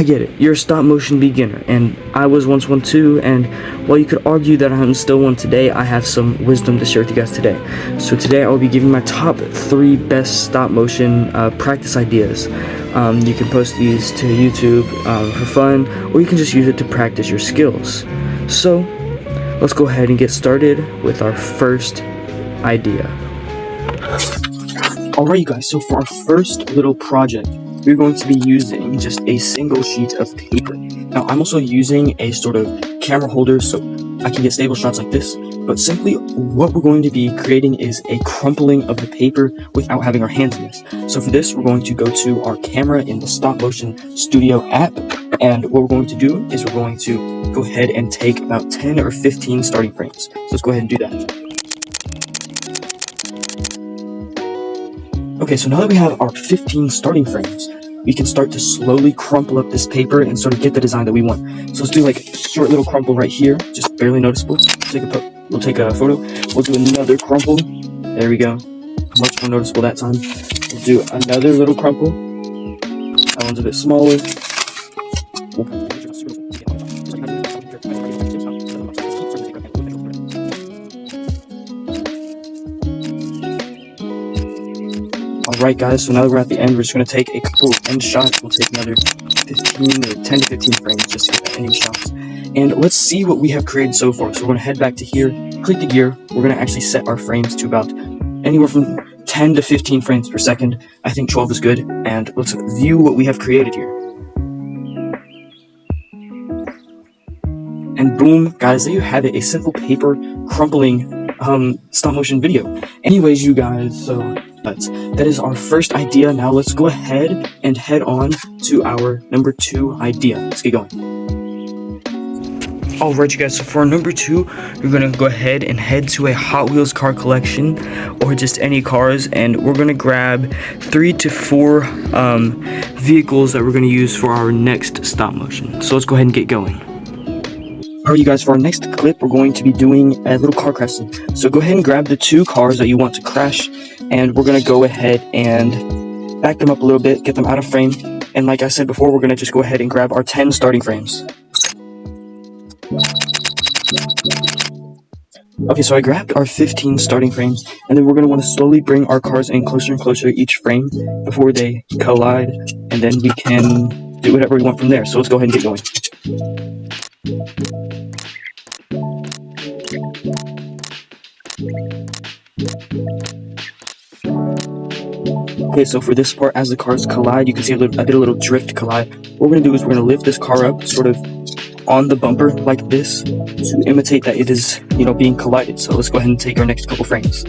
I get it, you're a stop motion beginner, and I was once one too, and while you could argue that I'm still one today, I have some wisdom to share with you guys today. So today I will be giving my top 3 best stop motion practice ideas. You can post these to YouTube for fun, or you can just use it to practice your skills. So let's go ahead and get started with our first idea. Alright you guys, so for our first little project, we're going to be using just a single sheet of paper. Now I'm also using a sort of camera holder so I can get stable shots like this, but simply what we're going to be creating is a crumpling of the paper without having our hands in this. So for this, we're going to go to our camera in the Stop Motion Studio app, and what we're going to do is we're going to go ahead and take about 10 or 15 starting frames. So let's go ahead and do that. Okay, so now that we have our 15 starting frames, we can start to slowly crumple up this paper and sort of get the design that we want. So let's do like a short little crumple right here, just barely noticeable. We'll take a photo. We'll do another crumple. There we go. Much more noticeable that time. We'll do another little crumple. That one's a bit smaller. Alright guys, so now that we're at the end, we're just going to take a couple of end shots. We'll take another 10 to 15 frames just to get the ending shots. And let's see what we have created so far. So we're going to head back to here, click the gear. We're going to actually set our frames to about anywhere from 10 to 15 frames per second. I think 12 is good. And let's view what we have created here. And boom, guys, there you have it, a simple paper crumpling stop motion video. Anyways, you guys, so that is our first idea. Now let's go ahead and head on to our number 2 idea. Let's get going. Alright you guys, so for our number 2, we're going to go ahead and head to a Hot Wheels car collection, or just any cars, and we're going to grab 3 to 4 vehicles that we're going to use for our next stop motion. So let's go ahead and get going. Alright you guys, for our next clip, we're going to be doing a little car crash scene. So go ahead and grab the 2 cars that you want to crash, and we're going to go ahead and back them up a little bit, get them out of frame, and like I said before, we're going to just go ahead and grab our 10 starting frames. Okay, so I grabbed our 15 starting frames, and then we're going to want to slowly bring our cars in closer and closer to each frame before they collide, and then we can do whatever we want from there. So let's go ahead and get going. Okay, so for this part, as the cars collide, you can see I did a little drift collide. What we're going to do is we're going to lift this car up sort of on the bumper like this to imitate that it is, being collided. So let's go ahead and take our next couple frames.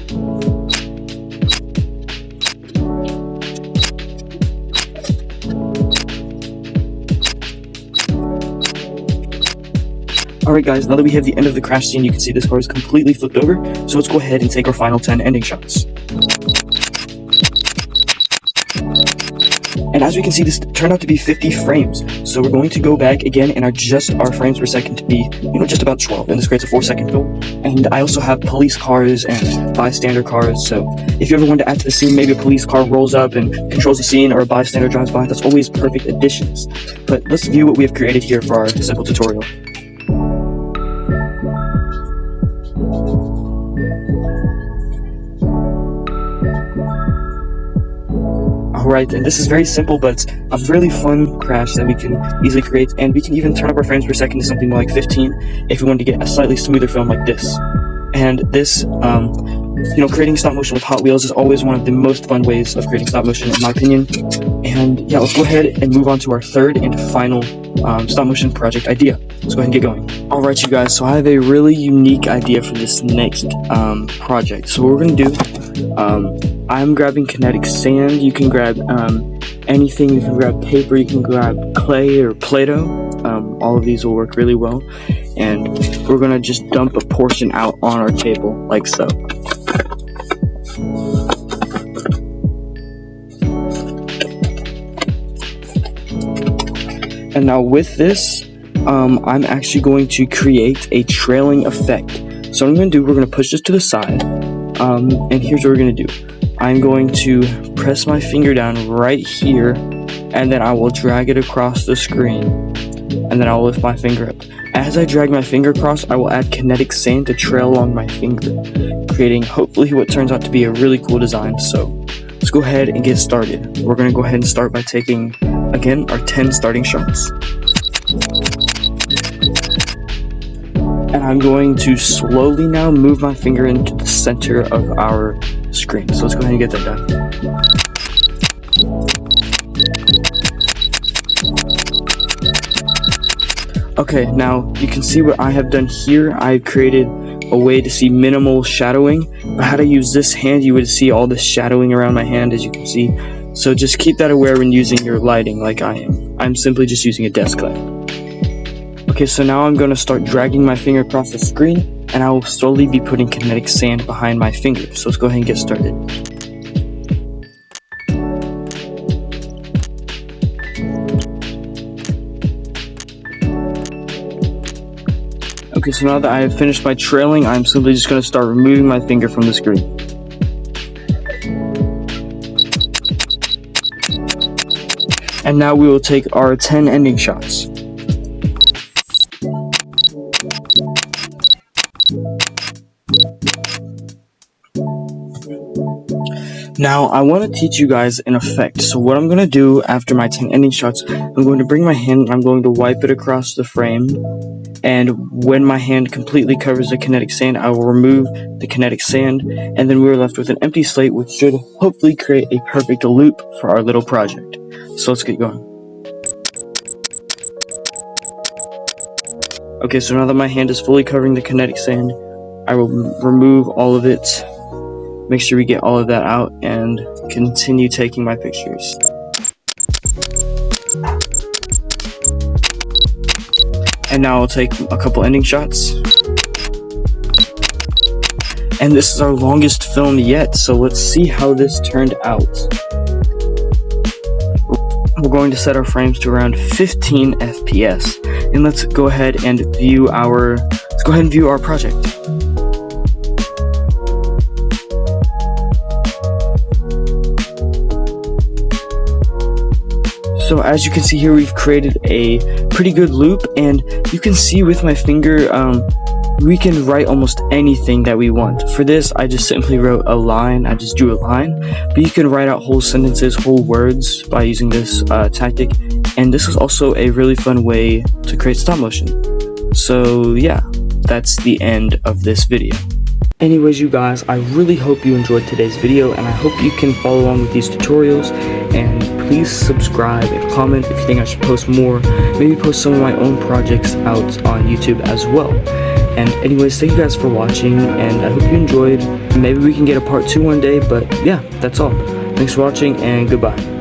Alright guys, now that we have the end of the crash scene, you can see this car is completely flipped over. So let's go ahead and take our final 10 ending shots. And as we can see, this turned out to be 50 frames. So we're going to go back again and adjust our frames per second to be, just about 12. And this creates a 4-second film. And I also have police cars and bystander cars. So if you ever want to add to the scene, maybe a police car rolls up and controls the scene, or a bystander drives by, that's always perfect additions. But let's view what we have created here for our simple tutorial. Alright, and this is very simple, but a really fun crash that we can easily create, and we can even turn up our frames per second to something more like 15 if we want to get a slightly smoother film like this. And this, creating stop motion with Hot Wheels is always one of the most fun ways of creating stop motion, in my opinion. And yeah, let's go ahead and move on to our third and final stop motion project idea. Let's go ahead and get going. Alright you guys, so I have a really unique idea for this next project. So what we're going to do, I'm grabbing kinetic sand. You can grab anything. You can grab paper, you can grab clay or Play-Doh. All of these will work really well. And we're going to just dump a portion out on our table, like so. And now with this, I'm actually going to create a trailing effect. So what I'm going to do, we're going to push this to the side. And here's what we're going to do. I'm going to press my finger down right here and then I will drag it across the screen, and then I'll lift my finger up. As I drag my finger across, I will add kinetic sand to trail along my finger, creating hopefully what turns out to be a really cool design. So let's go ahead and get started. We're going to go ahead and start by taking, again, our 10 starting shots. And I'm going to slowly now move my finger into the center of our screen. So let's go ahead and get that done. Okay, now you can see what I have done here. I've created a way to see minimal shadowing. But had I used this hand, you would see all the shadowing around my hand, as you can see. So just keep that aware when using your lighting like I am. I'm simply just using a desk lamp. Okay, so now I'm going to start dragging my finger across the screen, and I will slowly be putting kinetic sand behind my finger. So let's go ahead and get started. Okay, so now that I have finished my trailing, I'm simply just going to start removing my finger from the screen. And now we will take our 10 ending shots. Now, I want to teach you guys an effect. So what I'm going to do after my 10 ending shots, I'm going to bring my hand and I'm going to wipe it across the frame. And when my hand completely covers the kinetic sand, I will remove the kinetic sand. And then we're left with an empty slate, which should hopefully create a perfect loop for our little project. So let's get going. Okay, so now that my hand is fully covering the kinetic sand, I will remove all of it. Make sure we get all of that out and continue taking my pictures. And now I'll take a couple ending shots. And this is our longest film yet, so let's see how this turned out. We're going to set our frames to around 15 FPS. And let's go ahead and view our project. So as you can see here, we've created a pretty good loop, and you can see with my finger, we can write almost anything that we want. For this, I just simply wrote a line, I just drew a line, but you can write out whole sentences, whole words by using this tactic, and this is also a really fun way to create stop motion. So yeah, that's the end of this video. Anyways, you guys, I really hope you enjoyed today's video, and I hope you can follow along with these tutorials, and please subscribe and comment if you think I should post more, maybe post some of my own projects out on YouTube as well. And anyways, thank you guys for watching, and I hope you enjoyed. Maybe we can get a part 2 one day, but yeah, that's all. Thanks for watching, and goodbye.